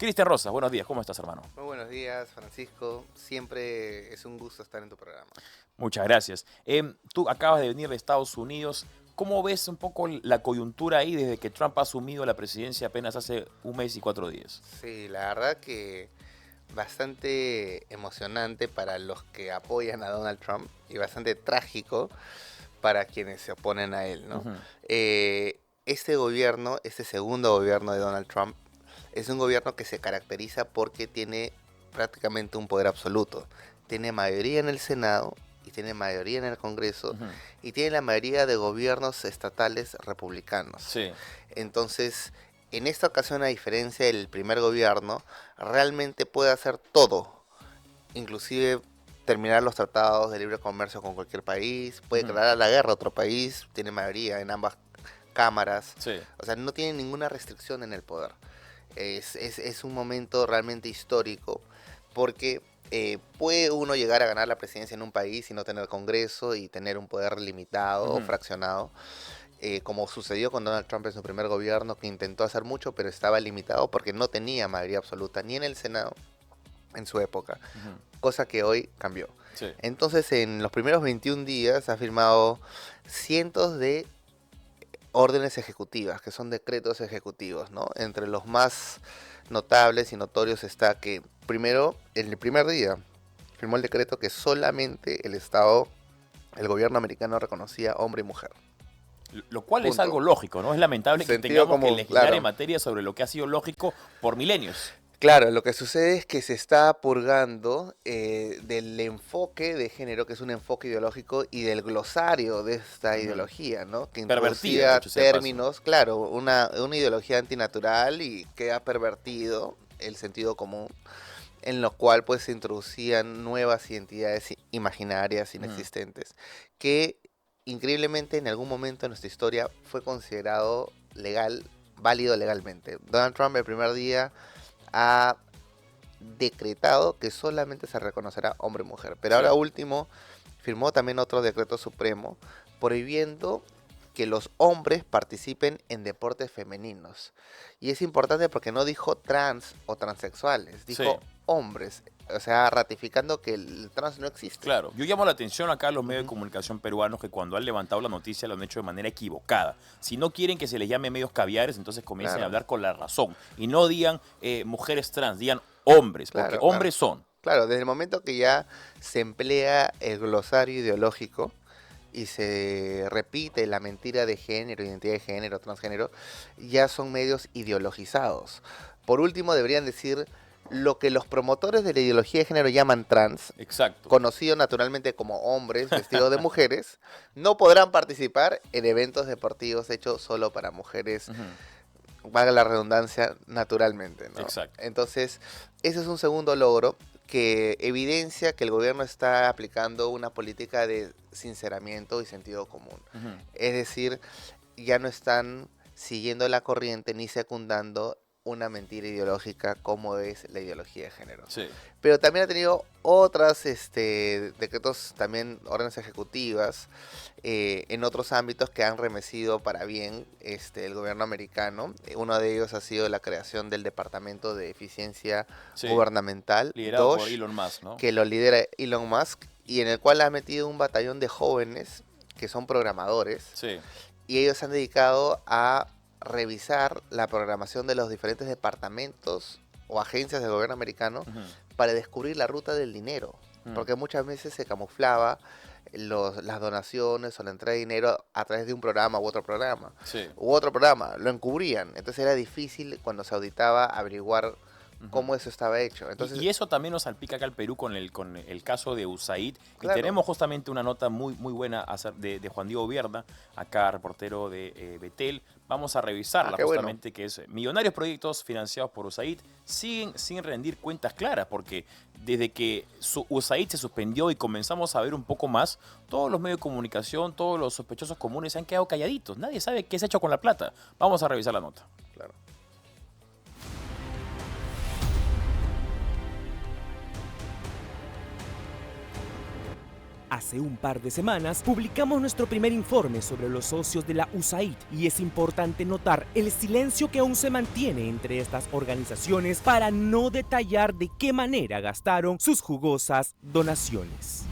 Cristian Rosas, buenos días, ¿cómo estás, hermano? Muy buenos días, Francisco. Siempre es un gusto estar en tu programa. Muchas gracias. Tú acabas de venir de Estados Unidos. ¿Cómo ves un poco la coyuntura ahí desde que Trump ha asumido la presidencia apenas hace un mes y 4 días? Sí, la verdad que bastante emocionante para los que apoyan a Donald Trump y bastante trágico para quienes se oponen a él, ¿no? Ujú. Este gobierno, este segundo gobierno de Donald Trump, es un gobierno que se caracteriza porque tiene prácticamente un poder absoluto. Tiene mayoría en el Senado y tiene mayoría en el Congreso Ujú. y tiene la mayoría de gobiernos estatales republicanos. Sí. Entonces, en esta ocasión, a diferencia del primer gobierno, realmente puede hacer todo, inclusive terminar los tratados de libre comercio con cualquier país, puede Ujú. declarar la guerra a otro país, tiene mayoría en ambas cámaras, Sí. o sea, no tiene ninguna restricción en el poder. Es un momento realmente histórico porque puede uno llegar a ganar la presidencia en un país y no tener Congreso y tener un poder limitado o Ujú. fraccionado, como sucedió con Donald Trump en su primer gobierno, que intentó hacer mucho, pero estaba limitado porque no tenía mayoría absoluta ni en el Senado en su época, Ujú. cosa que hoy cambió. Sí. Entonces, en los primeros 21 días ha firmado cientos de órdenes ejecutivas, que son decretos ejecutivos, ¿no? Entre los más notables y notorios está que, primero, en el primer día, firmó el decreto que solamente el Estado, el gobierno americano reconocía hombre y mujer. Lo cual es algo Punto. lógico, ¿no? Es lamentable que Sentido tengamos que común, legislar en claro. materia sobre lo que ha sido lógico por milenios. Claro, lo que sucede es que se está purgando del enfoque de género, que es un enfoque ideológico, y del glosario de esta Ujú. ideología, ¿no? Que Pervertida, de introducía hecho sea de paso. términos, claro, una ideología antinatural y que ha pervertido el sentido común, en lo cual pues se introducían nuevas identidades imaginarias Ujú. inexistentes, que increíblemente en algún momento de nuestra historia fue considerado legal, válido legalmente. Donald Trump el primer día ha decretado que solamente se reconocerá hombre y mujer. Pero Sí. ahora último, firmó también otro decreto supremo prohibiendo que los hombres participen en deportes femeninos. Y es importante porque no dijo trans o transexuales, Sí. dijo hombres. O sea, ratificando que el trans no existe. Claro, yo llamo la atención acá a los medios de Ujú. comunicación peruanos que cuando han levantado la noticia lo han hecho de manera equivocada. Si no quieren que se les llame medios caviares, entonces comiencen a Claro, hablar con la razón. Y no digan mujeres trans, digan hombres, porque claro, claro. hombres son. Claro, desde el momento que ya se emplea el glosario ideológico, y se repite la mentira de género, identidad de género, transgénero, ya son medios ideologizados. Por último, deberían decir lo que los promotores de la ideología de género llaman trans, Exacto. conocido naturalmente como hombres vestidos de mujeres, no podrán participar en eventos deportivos hechos solo para mujeres, Ujú. valga la redundancia, naturalmente, ¿no? Exacto. Entonces, ese es un segundo logro que evidencia que el gobierno está aplicando una política de sinceramiento y sentido común. Ujú. Es decir, ya no están siguiendo la corriente ni secundando una mentira ideológica como es la ideología de género. Sí. Pero también ha tenido otras decretos, también órdenes ejecutivas en otros ámbitos que han remecido para bien el gobierno americano. Uno de ellos ha sido la creación del Departamento de Eficiencia Sí. Gubernamental, Liderado por DOGE, Elon Musk, ¿no? que lo lidera Elon Musk y en el cual ha metido un batallón de jóvenes que son programadores Sí. y ellos se han dedicado a revisar la programación de los diferentes departamentos o agencias del gobierno americano Ujú. para descubrir la ruta del dinero, Mm. porque muchas veces se camuflaba las donaciones o la entrada de dinero a través de un programa Sí. u otro programa, lo encubrían, entonces era difícil cuando se auditaba averiguar Ujú. cómo eso estaba hecho. Y Entonces, eso también nos salpica acá al Perú con el caso de USAID. Y claro, tenemos justamente una nota muy, muy buena de Juan Diego Vierda, acá reportero de Betel. Vamos a revisarla qué bueno. justamente, que es millonarios proyectos financiados por USAID siguen sin rendir cuentas claras, porque desde que USAID se suspendió y comenzamos a ver un poco más, todos los medios de comunicación, todos los sospechosos comunes se han quedado calladitos. Nadie sabe qué se ha hecho con la plata. Vamos a revisar la nota. Claro. Hace un par de semanas publicamos nuestro primer informe sobre los socios de la USAID y es importante notar el silencio que aún se mantiene entre estas organizaciones para no detallar de qué manera gastaron sus jugosas donaciones.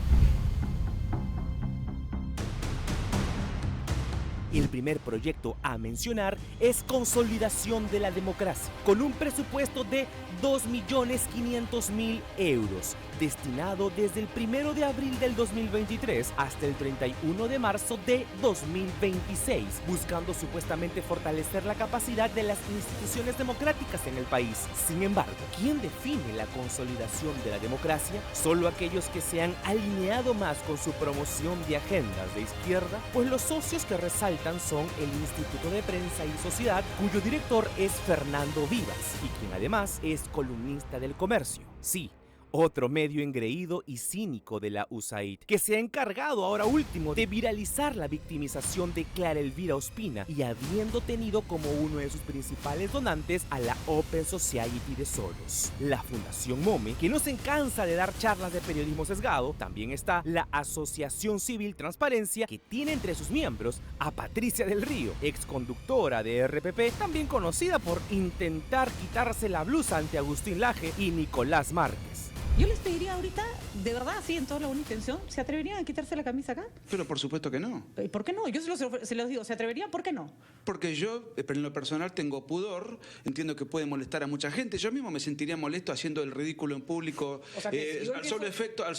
El primer proyecto a mencionar es Consolidación de la Democracia, con un presupuesto de 2.500.000 euros, destinado desde el 1 de abril del 2023 hasta el 31 de marzo de 2026, buscando supuestamente fortalecer la capacidad de las instituciones democráticas en el país. Sin embargo, ¿quién define la consolidación de la democracia? ¿Solo aquellos que se han alineado más con su promoción de agendas de izquierda? Pues los socios que resaltan son el Instituto de Prensa y Sociedad, cuyo director es Fernando Vivas y quien además es columnista del Comercio. Sí, otro medio engreído y cínico de la USAID, que se ha encargado ahora último de viralizar la victimización de Clara Elvira Ospina y habiendo tenido como uno de sus principales donantes a la Open Society de Solos. La Fundación MOME, que no se cansa de dar charlas de periodismo sesgado. También está la Asociación Civil Transparencia, que tiene entre sus miembros a Patricia del Río, exconductora de RPP, también conocida por intentar quitarse la blusa ante Agustín Laje y Nicolás Márquez. Yo les pediría ahorita, de verdad, sí, en toda la buena intención, ¿se atreverían a quitarse la camisa acá? Pero por supuesto que no. ¿Por qué no? Yo se los digo, ¿se atreverían? ¿Por qué no? Porque yo, en lo personal, tengo pudor, entiendo que puede molestar a mucha gente. Yo mismo me sentiría molesto haciendo el ridículo en público, O sea que si yo al empiezo- solo efecto O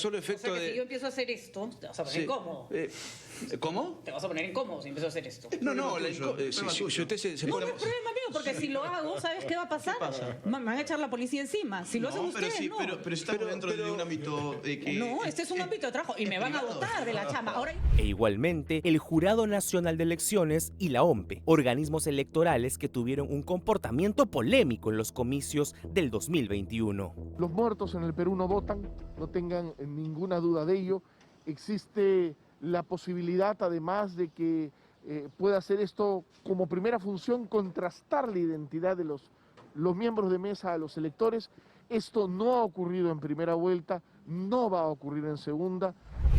sea que de... si yo empiezo a hacer esto, te vas a poner Sí. incómodo. ¿Cómo? Te vas a poner incómodo si empiezo a hacer esto. No, si usted se No, pone... no es problema mío, porque si lo hago, ¿sabes qué va a pasar? Me van a echar la policía encima. Si lo hacen ustedes, no. Pero estamos dentro de un ámbito que... No, este es un ámbito de trabajo y me van a botar de la chamba. Ahora... E igualmente, el Jurado Nacional de Elecciones y la OMPE, organismos electorales que tuvieron un comportamiento polémico en los comicios del 2021. Los muertos en el Perú no votan, no tengan ninguna duda de ello. Existe la posibilidad, además, de que pueda hacer esto como primera función, contrastar la identidad de los miembros de mesa a los electores. Esto no ha ocurrido en primera vuelta, no va a ocurrir en segunda.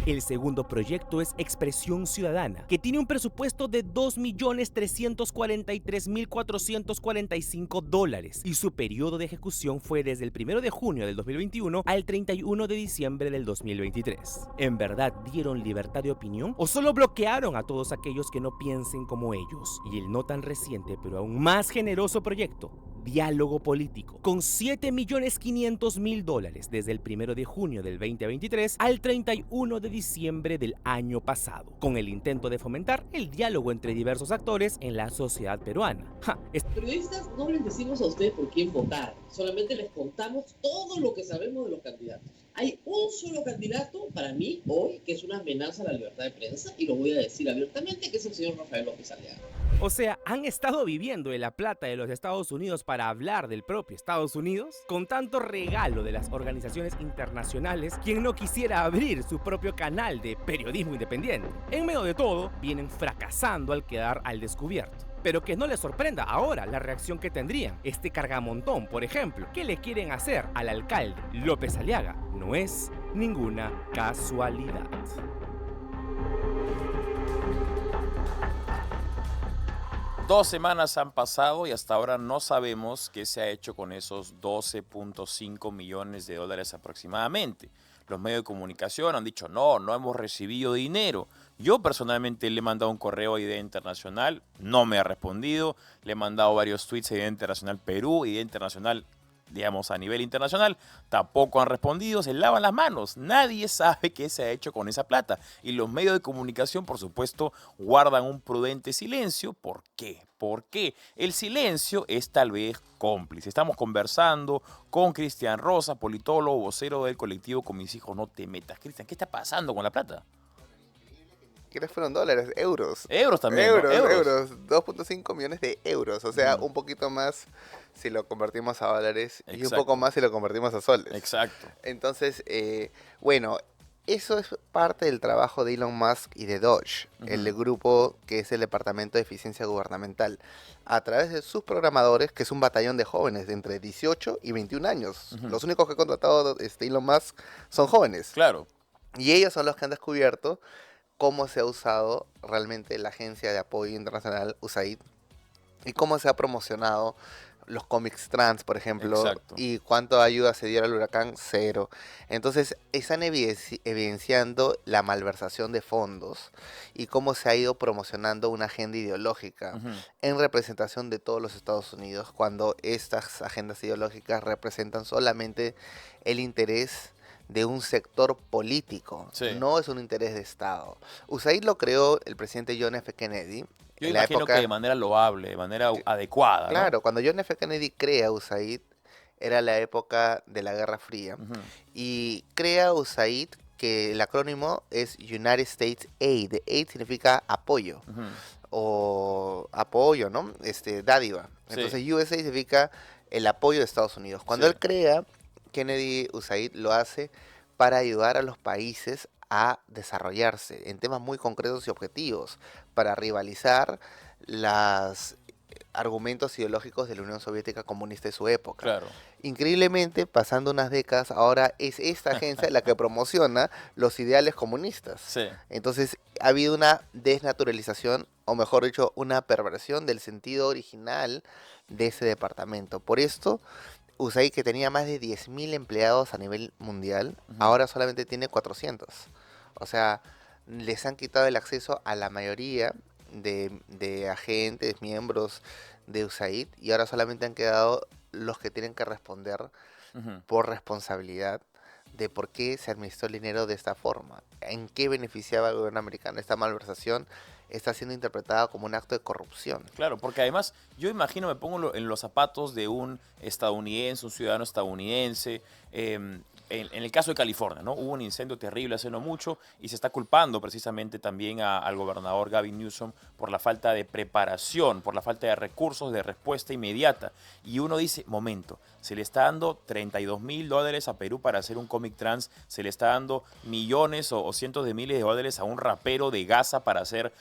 El segundo proyecto es Expresión Ciudadana, que tiene un presupuesto de $2.343.445 y su periodo de ejecución fue desde el 1 de junio del 2021 al 31 de diciembre del 2023. ¿En verdad dieron libertad de opinión o solo bloquearon a todos aquellos que no piensen como ellos? Y el no tan reciente pero aún más generoso proyecto, Diálogo Político, con $7.500.000 desde el 1 de junio del 2023 al 31 de diciembre del año pasado, con el intento de fomentar el diálogo entre diversos actores en la sociedad peruana. Periodistas no les decimos a ustedes por quién votar, solamente les contamos todo lo que sabemos de los candidatos. Hay un solo candidato para mí hoy que es una amenaza a la libertad de prensa y lo voy a decir abiertamente, que es el señor Rafael López Aliaga. O sea, han estado viviendo de la plata de los Estados Unidos para hablar del propio Estados Unidos. Con tanto regalo de las organizaciones internacionales, ¿quién no quisiera abrir su propio canal de periodismo independiente? En medio de todo, vienen fracasando al quedar al descubierto. Pero que no les sorprenda ahora la reacción que tendrían. Este cargamontón, por ejemplo, ¿qué le quieren hacer al alcalde López Aliaga? No es ninguna casualidad. Dos semanas han pasado y hasta ahora no sabemos qué se ha hecho con esos $12.5 millones aproximadamente. Los medios de comunicación han dicho no hemos recibido dinero. Yo personalmente le he mandado un correo a Idea Internacional, no me ha respondido. Le he mandado varios tweets a Idea Internacional Perú, Idea Internacional, digamos, a nivel internacional, tampoco han respondido, se lavan las manos. Nadie sabe qué se ha hecho con esa plata. Y los medios de comunicación, por supuesto, guardan un prudente silencio. ¿Por qué? Porque el silencio es tal vez cómplice. Estamos conversando con Cristian Rosa, politólogo, vocero del colectivo Con Mis Hijos No Te Metas. Cristian, ¿qué está pasando con la plata? ¿Qué fueron dólares? Euros. Euros también, Euros, ¿no? euros. 2.5 millones de euros. O sea, un poquito más si lo convertimos a dólares y un Exacto. poco más si lo convertimos a soles. Exacto. Entonces, bueno, eso es parte del trabajo de Elon Musk y de Dodge, el grupo que es el Departamento de Eficiencia Gubernamental, a través de sus programadores, que es un batallón de jóvenes de entre 18 y 21 años. Los únicos que ha contratado Elon Musk son jóvenes. Claro. Y ellos son los que han descubierto cómo se ha usado realmente la Agencia de Apoyo Internacional USAID y cómo se ha promocionado los cómics trans, por ejemplo, Exacto. y cuánto ayuda se dio al huracán, cero. Entonces, están evidenciando la malversación de fondos y cómo se ha ido promocionando una agenda ideológica Ujú. en representación de todos los Estados Unidos, cuando estas agendas ideológicas representan solamente el interés de un sector político, Sí. no es un interés de Estado. USAID lo creó el presidente John F. Kennedy Yo en la imagino que época. de manera loable, de manera adecuada, ¿no? Claro, cuando John F. Kennedy crea USAID, era la época de la Guerra Fría, Ujú. y crea USAID, que el acrónimo es United States Aid. Aid significa apoyo, Ujú. o apoyo, ¿no? Dádiva. Sí. Entonces USA significa el apoyo de Estados Unidos. Cuando Sí. él crea Kennedy USAID, lo hace para ayudar a los países a desarrollarse en temas muy concretos y objetivos, para rivalizar los argumentos ideológicos de la Unión Soviética comunista de su época. Claro. Increíblemente, pasando unas décadas, ahora es esta agencia la que promociona los ideales comunistas. Sí. Entonces, ha habido una desnaturalización, o mejor dicho, una perversión del sentido original de ese departamento. Por esto, USAID, que tenía más de 10.000 empleados a nivel mundial, Ujú. ahora solamente tiene 400. O sea, les han quitado el acceso a la mayoría de agentes, miembros de USAID, y ahora solamente han quedado los que tienen que responder Ujú. por responsabilidad de por qué se administró el dinero de esta forma, en qué beneficiaba al gobierno americano. Esta malversación está siendo interpretada como un acto de corrupción. Claro, porque además yo imagino, me pongo en los zapatos de un estadounidense, un ciudadano estadounidense. En el caso de California, ¿no? Hubo un incendio terrible hace no mucho y se está culpando precisamente también al gobernador Gavin Newsom por la falta de preparación, por la falta de recursos, de respuesta inmediata. Y uno dice, momento, se le está dando $32,000 a Perú para hacer un cómic trans, se le está dando millones o cientos de miles de dólares a un rapero de Gaza para hacer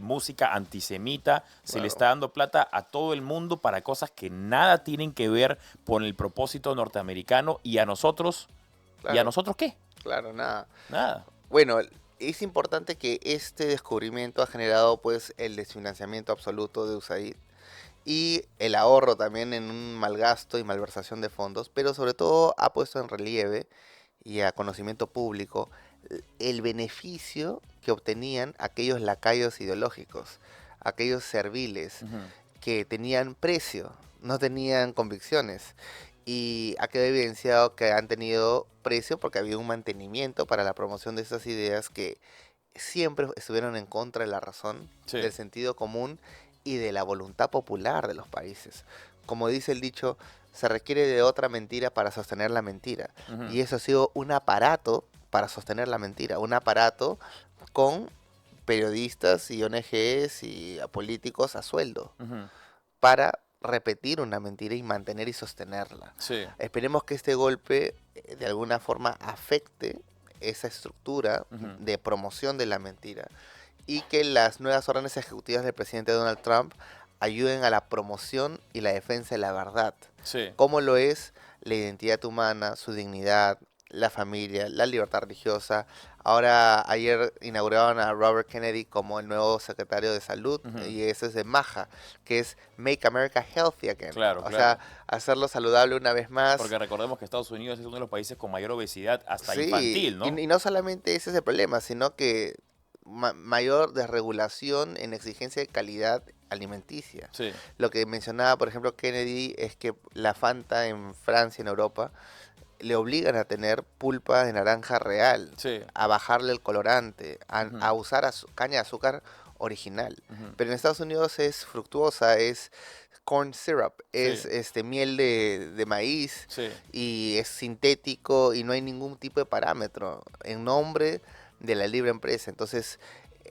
música antisemita, se le Claro. está dando plata a todo el mundo para cosas que nada tienen que ver con el propósito norteamericano, y a nosotros, ¿y a Claro, nosotros qué? claro, nada. Nada. Bueno, es importante que este descubrimiento ha generado pues el desfinanciamiento absoluto de USAID y el ahorro también en un mal gasto y malversación de fondos, pero sobre todo ha puesto en relieve y a conocimiento público el beneficio que obtenían aquellos lacayos ideológicos, aquellos serviles Ujú. que tenían precio, no tenían convicciones. Y ha quedado evidenciado que han tenido precio porque había un mantenimiento para la promoción de estas ideas que siempre estuvieron en contra de la razón, Sí. del sentido común y de la voluntad popular de los países. Como dice el dicho, se requiere de otra mentira para sostener la mentira. Ujú. Y eso ha sido un aparato para sostener la mentira, un aparato con periodistas y ONGs y a políticos a sueldo Ujú. para repetir una mentira y mantener y sostenerla. Sí. Esperemos que este golpe de alguna forma afecte esa estructura Ujú. de promoción de la mentira y que las nuevas órdenes ejecutivas del presidente Donald Trump ayuden a la promoción y la defensa de la verdad, Sí. como lo es la identidad humana, su dignidad, la familia, la libertad religiosa. Ahora, ayer inauguraron a Robert Kennedy como el nuevo secretario de salud, Ujú. y eso es de MAHA, que es Make America Healthy Again. Claro, O claro. sea, hacerlo saludable una vez más. Porque recordemos que Estados Unidos es uno de los países con mayor obesidad, hasta Sí, infantil, ¿no? y no solamente ese es el problema, sino que mayor desregulación en exigencia de calidad alimenticia. Sí. Lo que mencionaba, por ejemplo, Kennedy, es que la Fanta en Francia, en Europa, le obligan a tener pulpa de naranja real, Sí. a bajarle el colorante, Ujú. a usar caña de azúcar original. Ujú. Pero en Estados Unidos es fructuosa, es corn syrup, es Sí. miel de maíz, Sí. y es sintético y no hay ningún tipo de parámetro en nombre de la libre empresa. Entonces,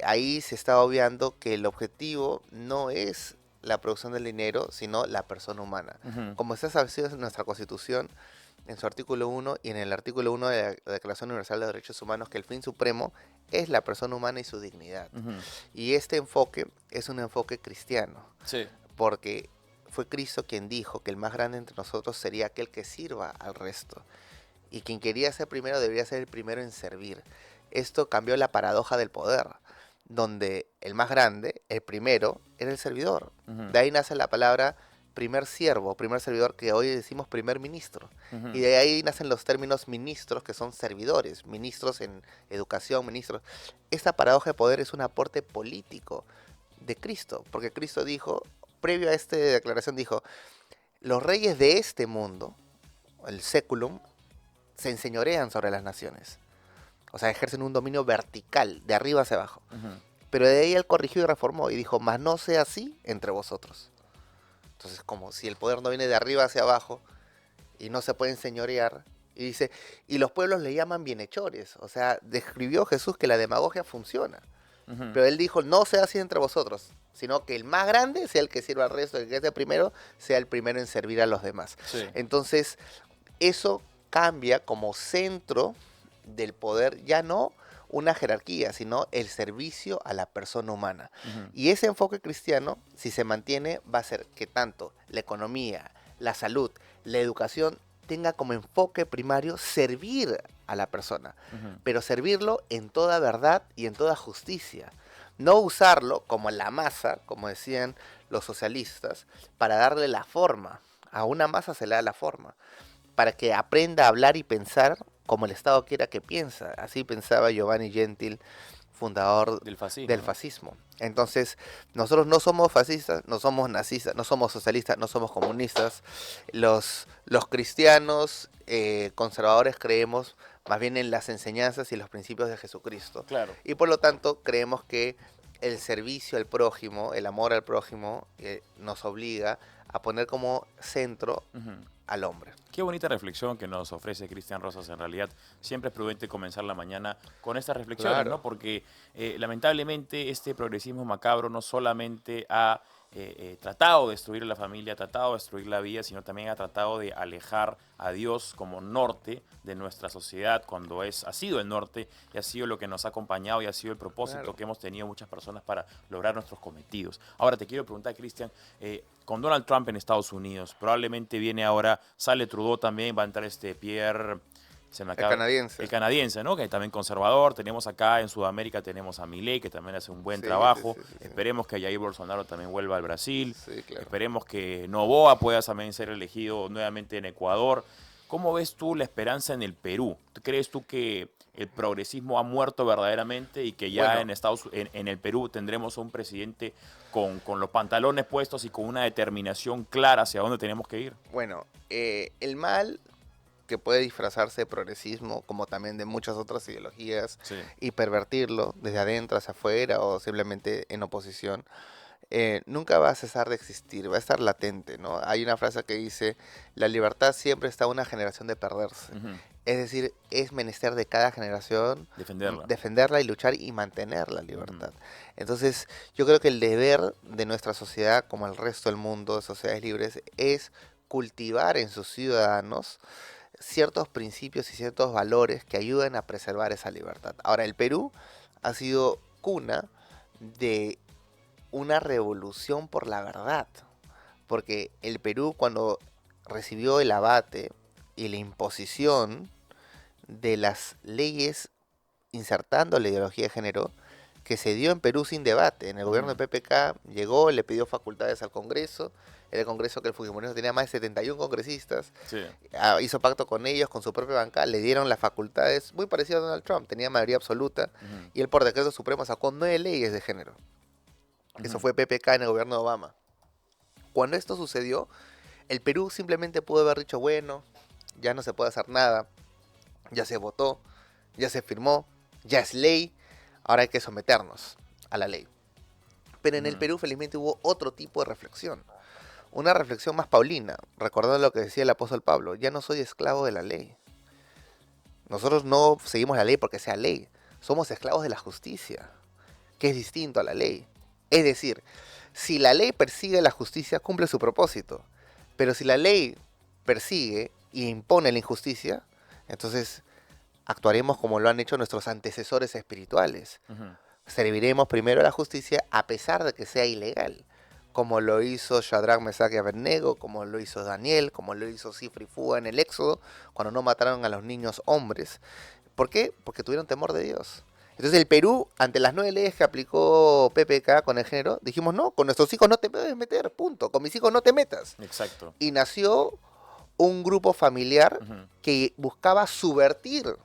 ahí se está obviando que el objetivo no es la producción del dinero, sino la persona humana. Ujú. Como está establecido en nuestra Constitución, en su artículo 1 y en el artículo 1 de la Declaración Universal de los Derechos Humanos, que el fin supremo es la persona humana y su dignidad. Ujú. Y este enfoque es un enfoque cristiano, Sí. porque fue Cristo quien dijo que el más grande entre nosotros sería aquel que sirva al resto. Y quien quería ser primero debería ser el primero en servir. esto cambió la paradoja del poder, donde el más grande, el primero, era el servidor. Ujú, De ahí nace la palabra primer siervo, primer servidor, que hoy decimos primer ministro. ujú. Y de ahí nacen los términos ministros, que son servidores, ministros en educación, ministros. Esta paradoja de poder es un aporte político de Cristo, porque Cristo dijo, previo a esta declaración, dijo, los reyes de este mundo, el séculum, se enseñorean sobre las naciones. O sea, ejercen un dominio vertical, de arriba hacia abajo. Ujú. Pero de ahí él corrigió y reformó y dijo, mas no sea así entre vosotros. Entonces, como si el poder no viene de arriba hacia abajo y no se puede enseñorear, y dice, y los pueblos le llaman bienhechores. O sea, describió Jesús que la demagogia funciona. Ujú. Pero él dijo, no sea así entre vosotros, sino que el más grande sea el que sirva al resto, el que esté primero, sea el primero en servir a los demás. Sí. Entonces, eso cambia como centro del poder, ya no una jerarquía, sino el servicio a la persona humana. Ujú. Y ese enfoque cristiano, si se mantiene, va a ser que tanto la economía, la salud, la educación tenga como enfoque primario servir a la persona, Ujú. pero servirlo en toda verdad y en toda justicia. No usarlo como la masa, como decían los socialistas, para darle la forma. A una masa se le da la forma, para que aprenda a hablar y pensar como el Estado quiera que piensa. Así pensaba Giovanni Gentil, fundador Del fascismo, del ¿no? fascismo. Entonces, nosotros no somos fascistas, no somos nazistas, no somos socialistas, no somos comunistas. Los cristianos conservadores creemos más bien en las enseñanzas y los principios de Jesucristo. Claro. Y por lo tanto, creemos que el servicio al prójimo, el amor al prójimo, nos obliga a poner como centro Ujú. al hombre. Qué bonita reflexión que nos ofrece Cristian Rosas. En realidad, siempre es prudente comenzar la mañana con estas reflexiones, Claro. ¿no? Porque lamentablemente este progresismo macabro no solamente ha tratado de destruir la familia, ha tratado de destruir la vida, sino también ha tratado de alejar a Dios como norte de nuestra sociedad, cuando ha sido el norte y ha sido lo que nos ha acompañado y ha sido el propósito Claro. que hemos tenido muchas personas para lograr nuestros cometidos. Ahora te quiero preguntar, Cristian, con Donald Trump en Estados Unidos, probablemente viene ahora, sale Trudeau también, va a entrar Pierre, se me El acaba, canadiense. el canadiense, ¿no? Que es también conservador. Tenemos acá en Sudamérica, tenemos a Milei, que también hace un buen Sí, trabajo. sí, sí, sí, sí. Esperemos que Jair Bolsonaro también vuelva al Brasil. Sí, claro. Esperemos que Noboa pueda también ser elegido nuevamente en Ecuador. ¿Cómo ves tú la esperanza en el Perú? ¿Crees tú que el progresismo ha muerto verdaderamente y que ya Bueno. en el Perú tendremos un presidente con los pantalones puestos y con una determinación clara hacia dónde tenemos que ir? Bueno, el mal que puede disfrazarse de progresismo, como también de muchas otras ideologías, Sí. y pervertirlo desde adentro hacia afuera o simplemente en oposición, nunca va a cesar de existir, va a estar latente, ¿no? Hay una frase que dice, la libertad siempre está a una generación de perderse. Ujú. Es decir, es menester de cada generación Defenderla. defenderla y luchar y mantener la libertad. Entonces, yo creo que el deber de nuestra sociedad, como el resto del mundo de sociedades libres, es cultivar en sus ciudadanos ciertos principios y ciertos valores que ayuden a preservar esa libertad. Ahora, el Perú ha sido cuna de una revolución por la verdad, porque el Perú, cuando recibió el abate y la imposición de las leyes insertando la ideología de género, que se dio en Perú sin debate. En el gobierno de PPK llegó, le pidió facultades al Congreso, era el Congreso que el Fujimorismo tenía más de 71 congresistas, Sí. hizo pacto con ellos, con su propia bancada, le dieron las facultades, muy parecido a Donald Trump, tenía mayoría absoluta, Ujú. y él por decreto supremo sacó 9 leyes de género. Eso Ujú. fue PPK en el gobierno de Obama. Cuando esto sucedió, el Perú simplemente pudo haber dicho, bueno, ya no se puede hacer nada, ya se votó, ya se firmó, ya es ley, ahora hay que someternos a la ley. Pero en el Ujú. Perú felizmente hubo otro tipo de reflexión, una reflexión más paulina, recordando lo que decía el apóstol Pablo, ya no soy esclavo de la ley. Nosotros no seguimos la ley porque sea ley, somos esclavos de la justicia, que es distinto a la ley. Es decir, si la ley persigue la justicia, cumple su propósito. Pero si la ley persigue e impone la injusticia, entonces actuaremos como lo han hecho nuestros antecesores espirituales. Ujú. Serviremos primero a la justicia a pesar de que sea ilegal, como lo hizo Shadrach, Mesach y Abednego, como lo hizo Daniel, como lo hizo Cifra y Fuga en el Éxodo, cuando no mataron a los niños hombres. ¿Por qué? Porque tuvieron temor de Dios. Entonces el Perú, ante las 9 leyes que aplicó PPK con el género, dijimos, no, con nuestros hijos no te puedes meter, punto. Con mis hijos no te metas. Exacto. Y nació un grupo familiar Ujú. que buscaba subvertir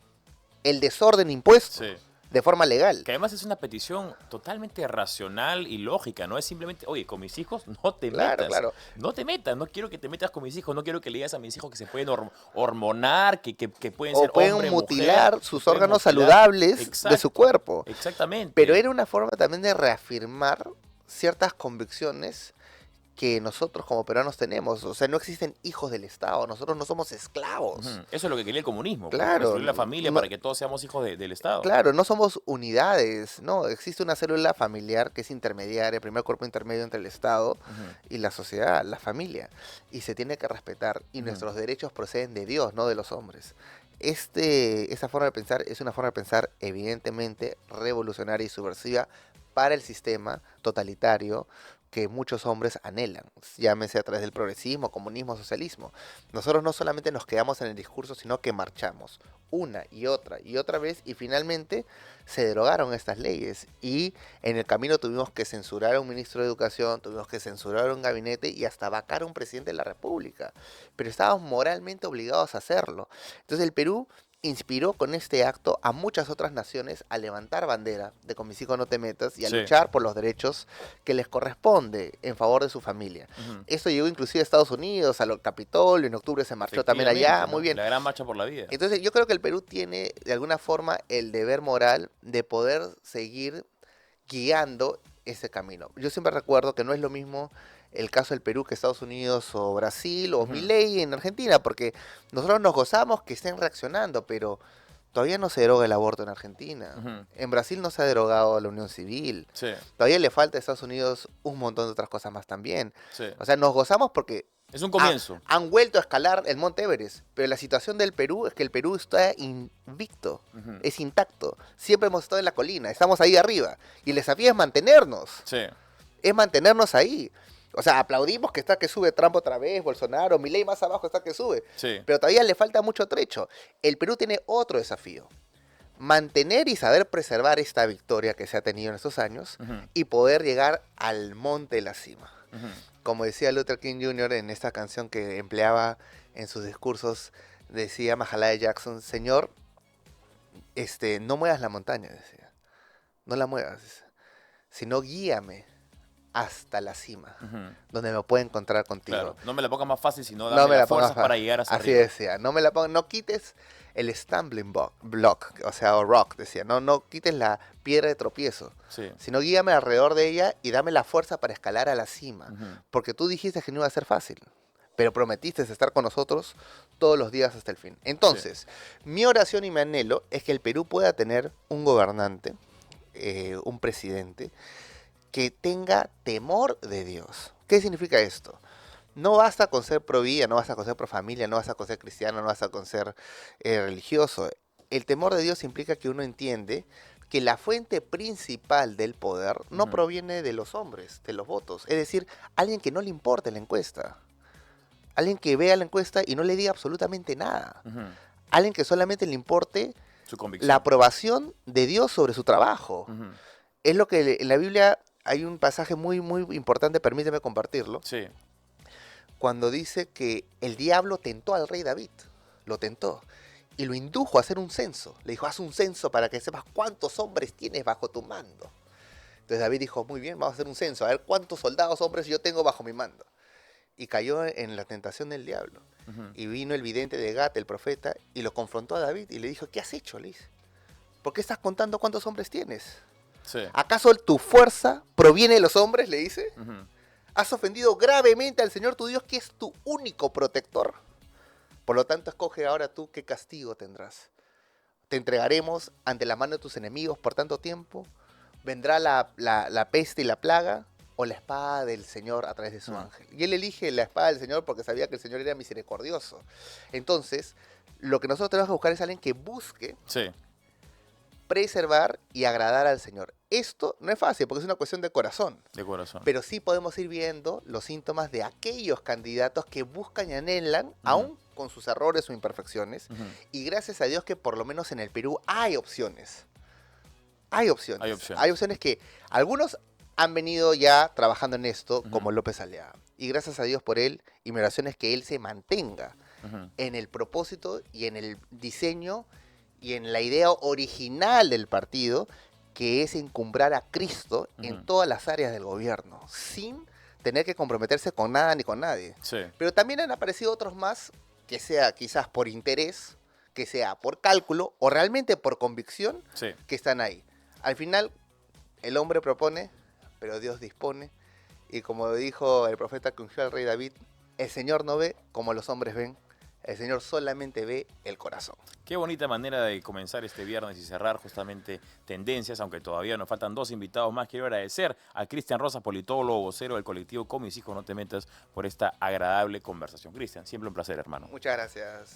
el desorden impuesto Sí. de forma legal. Que además es una petición totalmente racional y lógica, no es simplemente, oye, con mis hijos no te Claro, metas. claro. No te metas, no quiero que te metas con mis hijos, no quiero que le digas a mis hijos que se pueden hormonar, que pueden O ser pueden hombre, mutilar mujer, sus pueden órganos mutilar. saludables de Exacto, su cuerpo. Exactamente. Pero era una forma también de reafirmar ciertas convicciones que nosotros como peruanos tenemos. O sea, no existen hijos del Estado, nosotros no somos esclavos. Ujú. Eso es lo que quería el comunismo, pues, Claro, construir la familia no- para que todos seamos hijos del Estado. Claro, no somos unidades, no, existe una célula familiar que es intermediaria, el primer cuerpo intermedio entre el Estado Ujú. y la sociedad, la familia, y se tiene que respetar, y Ujú. nuestros derechos proceden de Dios, no de los hombres. Esa forma de pensar es una forma de pensar evidentemente revolucionaria y subversiva para el sistema totalitario que muchos hombres anhelan, llámese a través del progresismo, comunismo, socialismo. Nosotros no solamente nos quedamos en el discurso, sino que marchamos una y otra vez, y finalmente se derogaron estas leyes, y en el camino tuvimos que censurar a un ministro de Educación, tuvimos que censurar a un gabinete y hasta vacar a un presidente de la República, pero estábamos moralmente obligados a hacerlo. Entonces el Perú inspiró con este acto a muchas otras naciones a levantar bandera de con mis hijos no te metas y a Sí. luchar por los derechos que les corresponde en favor de su familia. Ujú. Esto llegó inclusive a Estados Unidos, al Capitolio, en octubre se marchó también allá, Efectivamente, muy ¿no? bien. La gran marcha por la vida. Entonces yo creo que el Perú tiene de alguna forma el deber moral de poder seguir guiando ese camino. Yo siempre recuerdo que no es lo mismo el caso del Perú que Estados Unidos o Brasil o Ujú. Milei en Argentina, porque nosotros nos gozamos que estén reaccionando, pero todavía no se deroga el aborto en Argentina. Ujú. En Brasil no se ha derogado la unión civil. Sí, Todavía le falta a Estados Unidos un montón de otras cosas más también. sí. O sea, nos gozamos porque Es un comienzo. han vuelto a escalar el Monte Everest, pero la situación del Perú es que el Perú está invicto, Ujú. es intacto. Siempre hemos estado en la colina, estamos ahí arriba. Y el desafío es mantenernos, Sí. es mantenernos ahí. O sea, aplaudimos que está que sube Trump otra vez, Bolsonaro, Milei más abajo está que sube. Sí. Pero todavía le falta mucho trecho. El Perú tiene otro desafío. Mantener y saber preservar esta victoria que se ha tenido en estos años Ujú. y poder llegar al monte de la cima. Ujú. Como decía Luther King Jr. en esta canción que empleaba en sus discursos, decía Mahalaya Jackson, Señor, no muevas la montaña, decía. No la muevas, dice, sino guíame hasta la cima, Ujú. donde me pueda encontrar contigo. Claro, no me la pongas más fácil, sino No dame me la las pongas fuerzas para llegar hacia así arriba. decía, no quites el stumbling block, o sea, o rock, decía, no quites la piedra de tropiezo, Sí. sino guíame alrededor de ella y dame la fuerza para escalar a la cima, Ujú. porque tú dijiste que no iba a ser fácil, pero prometiste estar con nosotros todos los días hasta el fin. Entonces, mi oración y mi anhelo es que el Perú pueda tener un gobernante, un presidente, que tenga temor de Dios. ¿Qué significa esto? No basta con ser pro vida, no basta con ser pro familia, no basta con ser cristiano, no basta con ser religioso. El temor de Dios implica que uno entiende que la fuente principal del poder no Ujú. proviene de los hombres, de los votos. Es decir, alguien que no le importe la encuesta. Alguien que vea la encuesta y no le diga absolutamente nada. Ujú. Alguien que solamente le importe Su convicción. la aprobación de Dios sobre su trabajo. Ujú. Es lo que en la Biblia hay un pasaje muy, muy importante, permíteme compartirlo, Sí. cuando dice que el diablo tentó al rey David, lo tentó, y lo indujo a hacer un censo. Le dijo, haz un censo para que sepas cuántos hombres tienes bajo tu mando. Entonces David dijo, muy bien, vamos a hacer un censo, a ver cuántos soldados hombres yo tengo bajo mi mando. Y cayó en la tentación del diablo. Ujú. Y vino el vidente de Gat, el profeta, y lo confrontó a David y le dijo, ¿qué has hecho? Le dice, ¿por qué estás contando cuántos hombres tienes? Sí. ¿Acaso tu fuerza proviene de los hombres? Le dice. Ujú. Has ofendido gravemente al Señor tu Dios, que es tu único protector. Por lo tanto, escoge ahora tú qué castigo tendrás. Te entregaremos ante la mano de tus enemigos por tanto tiempo. Vendrá la peste y la plaga, o la espada del Señor a través de su ángel. Y él elige la espada del Señor porque sabía que el Señor era misericordioso. Entonces, lo que nosotros tenemos que buscar es alguien que busque Sí. preservar y agradar al Señor. Esto no es fácil porque es una cuestión de corazón. De corazón. Pero sí podemos ir viendo los síntomas de aquellos candidatos que buscan y anhelan, aún con sus errores o imperfecciones, y gracias a Dios que por lo menos en el Perú hay opciones. Hay opciones. Hay opciones que algunos han venido ya trabajando en esto, como López Aliaga. Y gracias a Dios por él, y mi oración es que él se mantenga en el propósito y en el diseño y en la idea original del partido, que es encumbrar a Cristo en todas las áreas del gobierno, sin tener que comprometerse con nada ni con nadie. Sí. Pero también han aparecido otros más, que sea quizás por interés, que sea por cálculo o realmente por convicción, que están ahí. Al final, el hombre propone, pero Dios dispone. Y como dijo el profeta que ungió al rey David, el Señor no ve como los hombres ven, el Señor solamente ve el corazón. Qué bonita manera de comenzar este viernes y cerrar justamente tendencias, aunque todavía nos faltan 2 invitados más. Quiero agradecer a Cristian Rosas, politólogo, vocero del colectivo Con Mis Hijos No Te Metas, por esta agradable conversación. Cristian, siempre un placer, hermano. Muchas gracias.